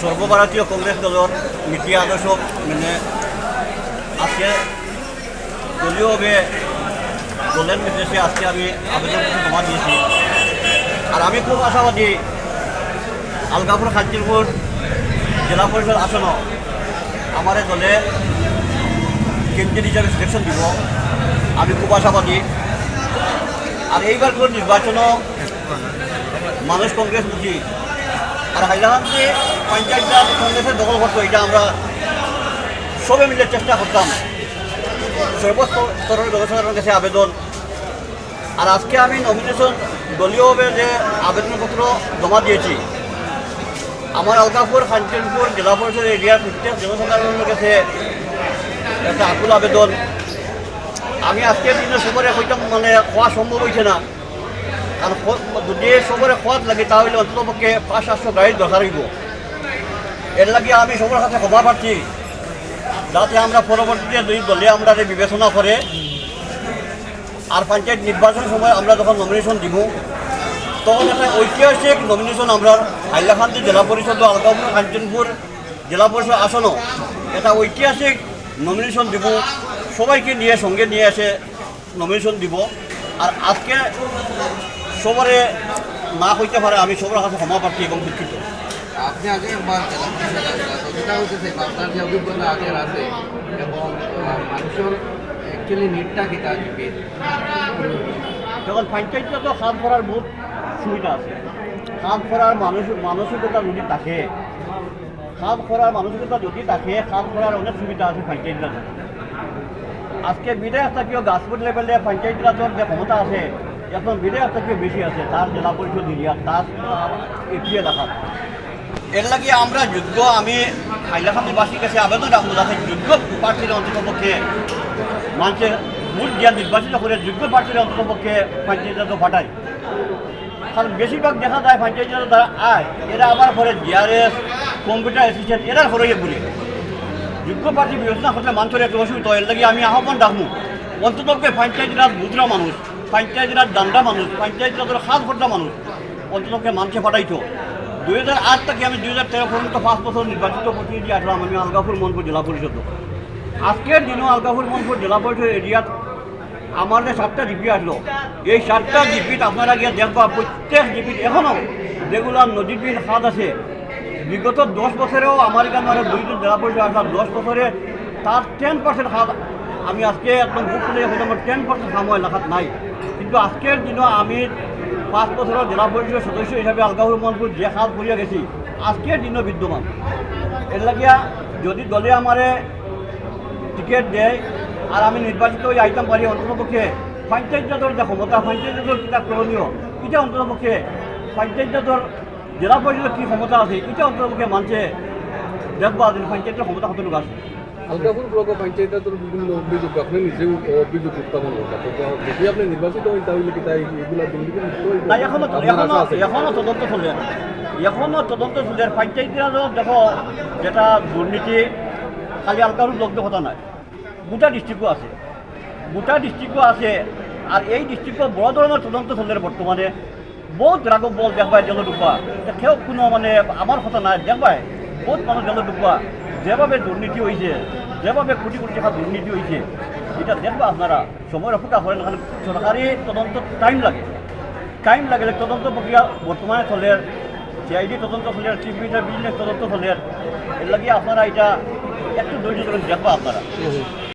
সর্বভারতীয় কংগ্রেস দলের নীতি আদর্শ মেনে আজকে দলীয়ভাবে দলের নির্দেশে আজকে আমি আবেদনপত্র জমা দিয়েছি। আর আমি খুব আশাবাদী আলগাপুর খানচিরপুর জেলা পরিষদ আসন আমার দলে কেন্দ্রীয় হিসাবে সিলেকশন দিব, আমি খুব আশাবাদী। আর এইবার নির্বাচনও মানুষ কংগ্রেস বুঝি আর হাইলাকান্দি পঞ্চায়েতটা কংগ্রেসের দখল করতো, এটা আমরা সবে মিলে চেষ্টা করতাম। সর্বস্তরের জনসাধারণের কাছে আবেদন। আর আজকে আমি নমিনেশন দলীয়ভাবে যে আবেদনপত্র জমা দিয়েছি, আমার আলগাপুর খানচিরপুর জেলা পরিষদ এরিয়ার প্রত্যেক জনসাধারণের কাছে একটা আকুল আবেদন। আমি আজকের দিনে সবরে হইতাম মানে হওয়া সম্ভব হয়েছে না, কারণ যদি সবরে খোয়াত লাগে তাহলে অন্ততপক্ষে 500-700 গাড়ির দরকার হইব। এর লাগে আমি সবার কাছে ক্ষমা পাচ্ছি, যাতে আমরা পরবর্তীতে দুই দলে আমরা বিবেচনা করে আর পঞ্চায়েত নির্বাচনের সময় আমরা যখন নমিনেশন দিব তখন একটা ঐতিহাসিক নমিনেশন আমরা হাইলাকান্দি জেলা পরিষদ ও আলগাপুর খানচিরপুর জেলা পরিষদ আসনও এটা ঐতিহাসিক নমিনেশন দিব, সবাইকে নিয়ে সঙ্গে নিয়ে এসে নমিনেশন দিব। আর আজকে সবারে না হইতে পারে, আমি সবার কাছে ক্ষমা প্রার্থী এবং দুঃখিত। আপনি আগে একবার যেটা হচ্ছে আপনার যে অভিজ্ঞতা আগের আছে এবং মানুষের অ্যাকচুয়ালি নিটটা কি তা দিবে যখন পঞ্চায়েতটা তো কাজ করার বহুত সুবিধা আছে, কাজ করার মানসিকতা যদি থাকে, কাজ করার মানসিকতা যদি থাকে, কাজ করার অনেক সুবিধা আছে পঞ্চায়েতটা। আজকে বিধায়ক থেকেও গাছপুর লেভেলে পঞ্চায়েত রাজের যে ক্ষমতা আছে এখন বিধায়ক থেকেও বেশি আছে তার জেলা পরিষদ এরিয়া, তার এপি এলাকা। এর লাগে আমরা যোগ্য, আমি হাইলাকান্দিবাসীর কাছে আবেদন রাখবো যাতে যোগ্য প্রার্থীর অন্ততপক্ষে মানুষের ভোট দিয়া নির্বাচিত করে যোগ্য প্রার্থীর অন্ততপক্ষে পঞ্চায়েত ফাটায়। কারণ বেশিরভাগ দেখা যায় পঞ্চায়েত তারা আয় এরা আবার পরে জিআরএস কম্পিউটার অ্যাসিস্ট্যান্ট এরা ঘরে বলে যোগ্য প্রার্থী বিবেচনা করতে মানুষের একটু অসুবিধা। এর লাগে আমি আহ্বান রাখবো অন্ততপক্ষে পঞ্চায়েত রাজ বুদ্রা মানুষ, পঞ্চায়েত রাজ দান্ডা মানুষ, পঞ্চায়েত রাজের খাস ভোটটা মানুষ অন্ততপক্ষে মানুষে ফাটাইতো। 2008 থেকে আমি 2013 পর্যন্ত 5 বছর নির্বাচিত প্রতিনিধি আসলাম আমি আলগাপুর মনপুর জেলা পরিষদ। আজকের দিনও আলগাপুর মনপুর জেলা পরিষদ এরিয়াত আমার যে 7টা জিপি আসলো, এই 7টা জিপিত আপনারা গিয়ে দেখবা প্রত্যেক জিপিত এখনও যেগুলো নদীর বিল খাত আছে বিগত 10 বছরেও আমার এখানে আরও 2জন জেলা পরিষদ আসলাম 10 বছরে তার 10% খাত আমি আজকে একদম বুক করে হয়তো আমার 10% খাম এলাকাত নাই। কিন্তু আজকের দিনও আমি 5 বছরের জেলা পরিষদের সদস্য হিসাবে আলগাপুর মনপুর যে খাত করিয়া গেছি আজকের দিনও বিদ্যমান। এর লাগিয়া যদি দলে আমারে টিকিট দেয় আর আমি নির্বাচিত হয়ে আইতাম পারি অন্ততপক্ষে পঞ্চায়েত জাতর যে ক্ষমতা, পঞ্চায়েত জাতর কিতা করণীয় এটা অন্ততপক্ষে পঞ্চায়েত জাতর জেলা পরিষদের কী ক্ষমতা আছে এটা অন্ততপক্ষে মানছে দেখবা যে পঞ্চায়েতের ক্ষমতা কতটুকু আছে। আলগাপুর ব্লক পঞ্চায়েতের বিভিন্ন অভিযোগ আপনি নিজেও অভিযোগ উত্থাপন করতেন, যদি আপনি নির্বাচিত হই তাহলে কি তাই এগুলো না এখনো তদন্ত চলে, এখনো তদন্ত চলে। পঞ্চায়েতরা দেখো যেটা দুর্নীতি খালি আলগাপুর ব্লক কথা নয়, গোটা ডিস্ট্রিক্টও আছে, গোটা ডিস্ট্রিক্টও আছে। আর এই ডিস্ট্রিক্টও বড় ধরনের তদন্ত চলে বর্তমানে। বহুত রাঘব বল দেখবাই জল ডুবা, কেউ কোনো মানে আমার কথা নাই দেখবাই বহুত মানুষ জল ডুবা, যেভাবে দুর্নীতি হয়েছে, যেভাবে কোটি কোটি টাকা দুর্নীতি হয়েছে এটা দেখবা আপনারা সময় অপেক্ষা করেন। কারণ সরকারি তদন্ত টাইম লাগে তদন্ত প্রক্রিয়া বর্তমানে চলে, সিআইডি তদন্ত চলে, চিফ মিনিস্টার বিজনেস তদন্ত চলে। এর লাগে আপনারা এটা একটু ধৈর্য ধরে দেখবা আপনারা।